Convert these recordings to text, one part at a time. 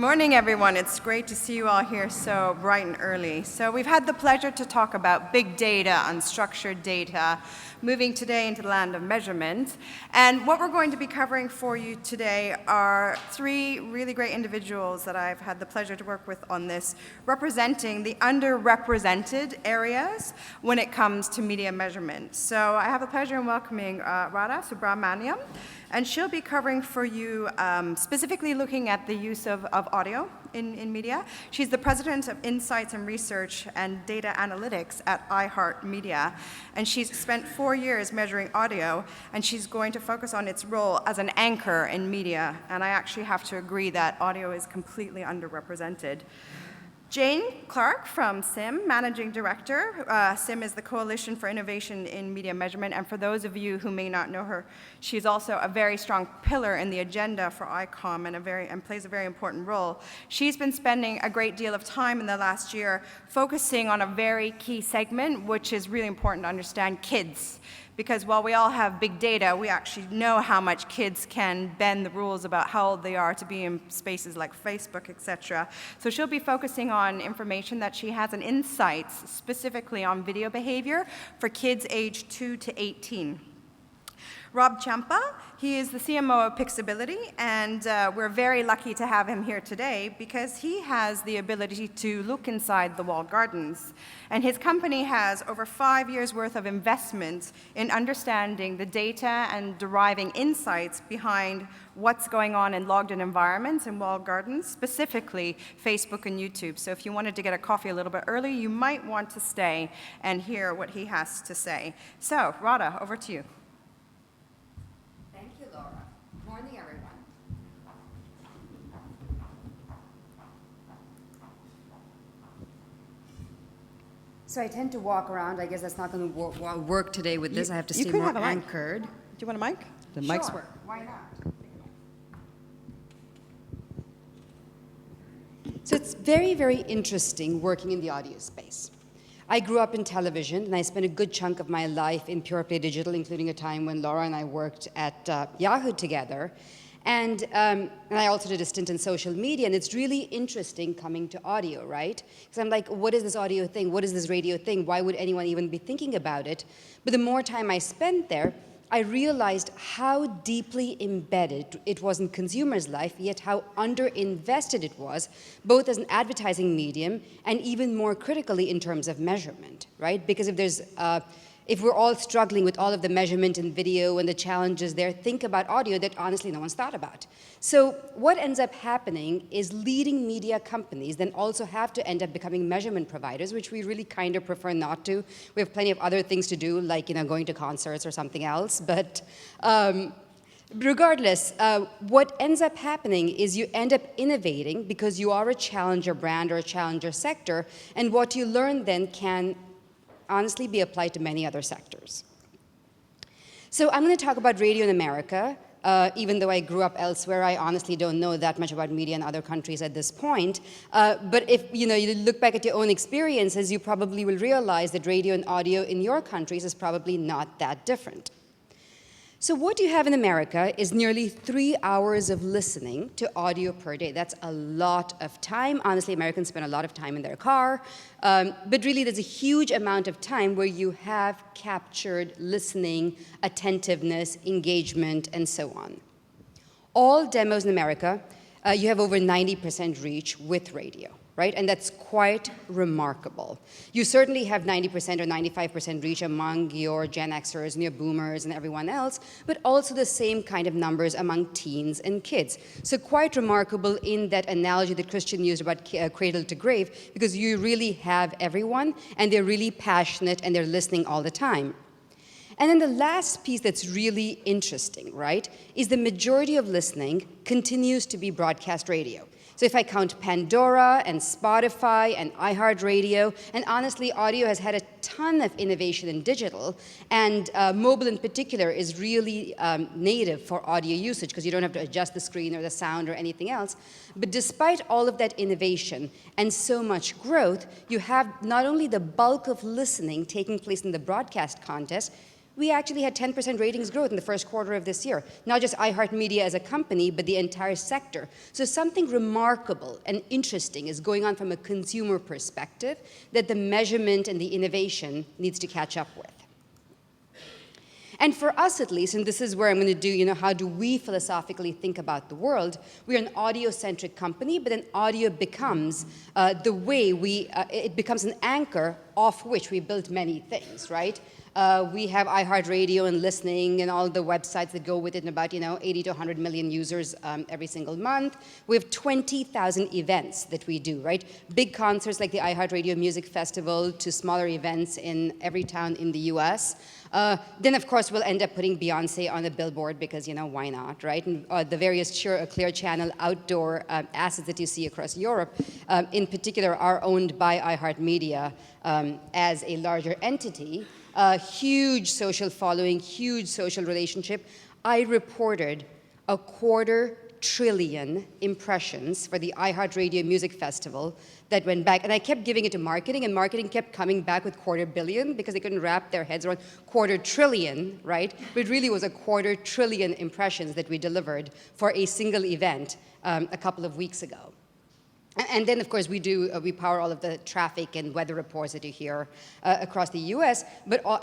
morning, everyone. It's great to see you all here so bright and early. So we've had the pleasure to talk about big data, unstructured data, moving today into the land of measurement. And what we're going to be covering for you today are three really great individuals that I've had the pleasure to work with on this, representing the underrepresented areas when it comes to media measurement. So I have the pleasure in welcoming Radha Subramanyam, and she'll be covering for you specifically looking at the use of audio in media. She's the president of Insights and Research and Data Analytics at iHeartMedia, and she's spent 4 years measuring audio, and she's going to focus on its role as an anchor in media. And I actually have to agree that audio is completely underrepresented. Jane Clark from SIM, Managing Director. SIM is the Coalition for Innovation in Media Measurement, and for those of you who may not know her, she's also a very strong pillar in the agenda for ICOM and plays a very important role. She's been spending a great deal of time in the last year focusing on a very key segment, which is really important to understand: kids. Because while we all have big data, we actually know how much kids can bend the rules about how old they are to be in spaces like Facebook, etc. So she'll be focusing on information that she has and insights specifically on video behavior for kids aged 2 to 18. Rob Champa, he is the CMO of Pixability, and we're very lucky to have him here today because he has the ability to look inside the walled gardens. And his company has over 5 years' worth of investment in understanding the data and deriving insights behind what's going on in logged-in environments and walled gardens, specifically Facebook and YouTube. So if you wanted to get a coffee a little bit early, you might want to stay and hear what he has to say. So, Radha, over to you. Morning, everyone. So I tend to walk around. I guess that's not going to work today with this. I have to stay more anchored. Do you want a mic? The mics work. Why not? So it's very, very interesting working in the audio space. I grew up in television, and I spent a good chunk of my life in pure play digital, including a time when Laura and I worked at Yahoo together. And I also did a stint in social media, and it's really interesting coming to audio, right? Because I'm like, what is this audio thing? What is this radio thing? Why would anyone even be thinking about it? But the more time I spent there, I realized how deeply embedded it was in consumers' life, yet how underinvested it was, both as an advertising medium and even more critically in terms of measurement, right? Because if we're all struggling with all of the measurement in video and the challenges there, think about audio that honestly no one's thought about. So what ends up happening is leading media companies then also have to end up becoming measurement providers, which we really kind of prefer not to. We have plenty of other things to do, like going to concerts or something else. But regardless, what ends up happening is you end up innovating because you are a challenger brand or a challenger sector, and what you learn then can honestly be applied to many other sectors. So I'm going to talk about radio in America. Even though I grew up elsewhere, I honestly don't know that much about media in other countries at this point. But if you look back at your own experiences, you probably will realize that radio and audio in your countries is probably not that different. So what you have in America is nearly 3 hours of listening to audio per day. That's a lot of time. Honestly, Americans spend a lot of time in their car. But really, there's a huge amount of time where you have captured listening, attentiveness, engagement, and so on. All demos in America, you have over 90% reach with radio, right? And that's quite remarkable. You certainly have 90% or 95% reach among your Gen Xers and your boomers and everyone else, but also the same kind of numbers among teens and kids. So quite remarkable in that analogy that Christian used about cradle to grave, because you really have everyone, and they're really passionate, and they're listening all the time. And then the last piece that's really interesting, right, is the majority of listening continues to be broadcast radio. So if I count Pandora and Spotify and iHeartRadio, and honestly, audio has had a ton of innovation in digital, and mobile in particular is really native for audio usage because you don't have to adjust the screen or the sound or anything else. But despite all of that innovation and so much growth, you have not only the bulk of listening taking place in the broadcast contest, we actually had 10% ratings growth in the first quarter of this year. Not just iHeartMedia as a company, but the entire sector. So something remarkable and interesting is going on from a consumer perspective that the measurement and the innovation needs to catch up with. And for us, at least, and this is where I'm going to do, how do we philosophically think about the world? We're an audio-centric company, but then audio becomes the way it becomes an anchor off which we build many things, right? We have iHeartRadio and listening and all the websites that go with it, and about 80 to 100 million users every single month. We have 20,000 events that we do, right? Big concerts like the iHeartRadio Music Festival to smaller events in every town in the US. Then, of course, we'll end up putting Beyonce on a billboard because, why not, right? And the various Clear Channel outdoor assets that you see across Europe, in particular, are owned by iHeartMedia as a larger entity. Huge social following, huge social relationship. I reported 250 billion impressions for the iHeartRadio Music Festival that went back. And I kept giving it to marketing, and marketing kept coming back with 250 billion because they couldn't wrap their heads around 250 trillion, right? But it really was 250 trillion impressions that we delivered for a single event a couple of weeks ago. And then, of course, we power all of the traffic and weather reports that you hear across the U.S.,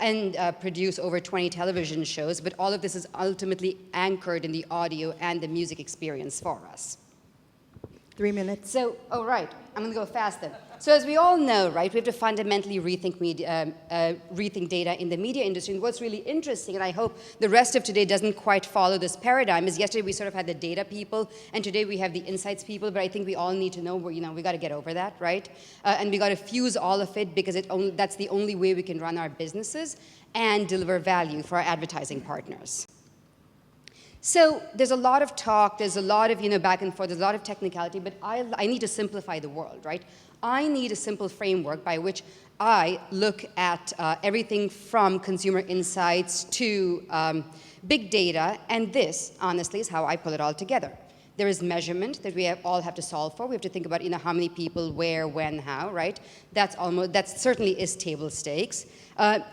and produce over 20 television shows. But all of this is ultimately anchored in the audio and the music experience for us. 3 minutes. So, right, I'm going to go fast then. So as we all know, right, we have to fundamentally rethink data in the media industry. And what's really interesting, and I hope the rest of today doesn't quite follow this paradigm, is yesterday we sort of had the data people, and today we have the insights people. But I think we all need to know, we got to get over that, right? And we got to fuse all of it because that's the only way we can run our businesses and deliver value for our advertising partners. So there's a lot of talk, there's a lot of back and forth, there's a lot of technicality, but I need to simplify the world, right? I need a simple framework by which I look at everything from consumer insights to big data, and this, honestly, is how I pull it all together. There is measurement that we all have to solve for. We have to think about how many people, where, when, how, right? That certainly is table stakes.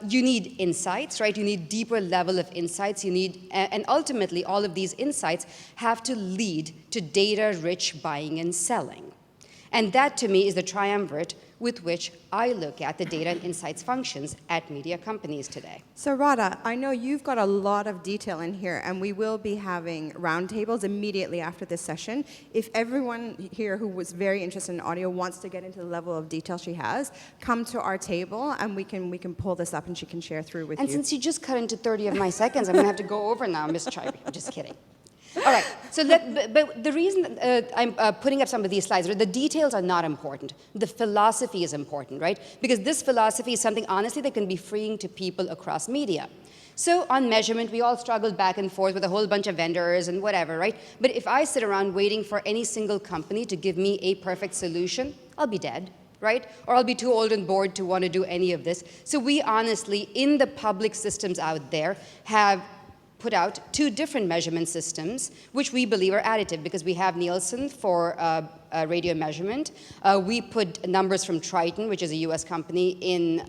You need insights, right? You need deeper level of insights. You need, and ultimately, all of these insights have to lead to data-rich buying and selling. And that, to me, is the triumvirate with which I look at the data and insights functions at media companies today. So Radha, I know you've got a lot of detail in here, and we will be having roundtables immediately after this session. If everyone here who was very interested in audio wants to get into the level of detail she has, come to our table, and we can pull this up, and she can share through with you. And since you just cut into 30 of my seconds, I'm going to have to go over now, Ms. Chaibi. I'm just kidding. All right, so but the reason I'm putting up some of these slides, the details are not important. The philosophy is important, right? Because this philosophy is something, honestly, that can be freeing to people across media. So on measurement, we all struggled back and forth with a whole bunch of vendors and whatever, right? But if I sit around waiting for any single company to give me a perfect solution, I'll be dead, right? Or I'll be too old and bored to want to do any of this. So we honestly, in the public systems out there, have put out 2 different measurement systems, which we believe are additive because we have Nielsen for radio measurement. We put numbers from Triton, which is a US company, in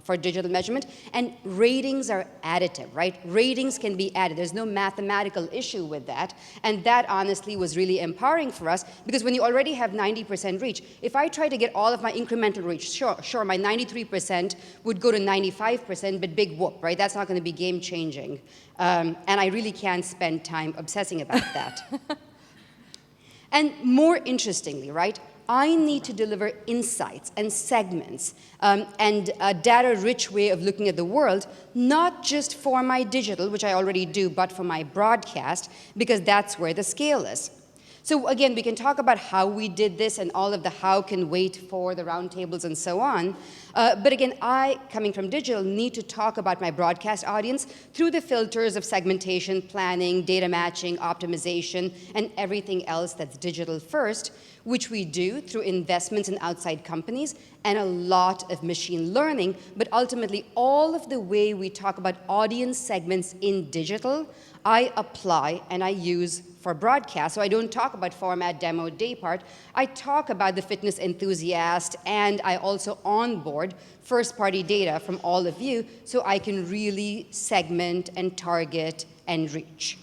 for digital measurement, and ratings are additive, right? Ratings can be added. There's no mathematical issue with that, and that honestly was really empowering for us because when you already have 90% reach, if I try to get all of my incremental reach, sure, my 93% would go to 95%, but big whoop, right? That's not going to be game-changing, and I really can't spend time obsessing about that. And more interestingly, right, I need to deliver insights and segments and a data-rich way of looking at the world, not just for my digital, which I already do, but for my broadcast, because that's where the scale is. So again, we can talk about how we did this, and all of the how can wait for the roundtables and so on. But again, I, coming from digital, need to talk about my broadcast audience through the filters of segmentation, planning, data matching, optimization, and everything else that's digital first, which we do through investments in outside companies and a lot of machine learning. But ultimately, all of the way we talk about audience segments in digital, I apply and I use for broadcast. So I don't talk about format, demo, day part. I talk about the fitness enthusiast, and I also onboard board first-party data from all of you so I can really segment and target and reach.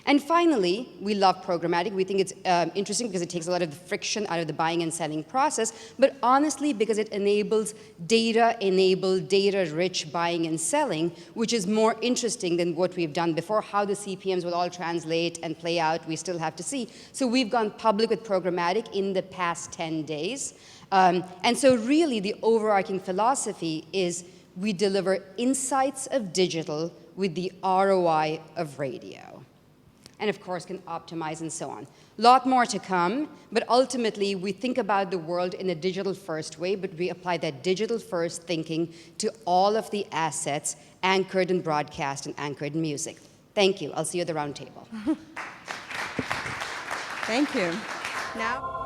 And finally, we love programmatic. We think it's interesting because it takes a lot of the friction out of the buying and selling process, but honestly because it enables data-enabled, data-rich buying and selling, which is more interesting than what we've done before. How the CPMs will all translate and play out, we still have to see. So we've gone public with programmatic in the past 10 days. And so really the overarching philosophy is we deliver insights of digital with the ROI of radio. And of course can optimize and so on. A lot more to come, but ultimately we think about the world in a digital first way, but we apply that digital first thinking to all of the assets anchored in broadcast and anchored in music. Thank you. I'll see you at the round table. Thank you. Now.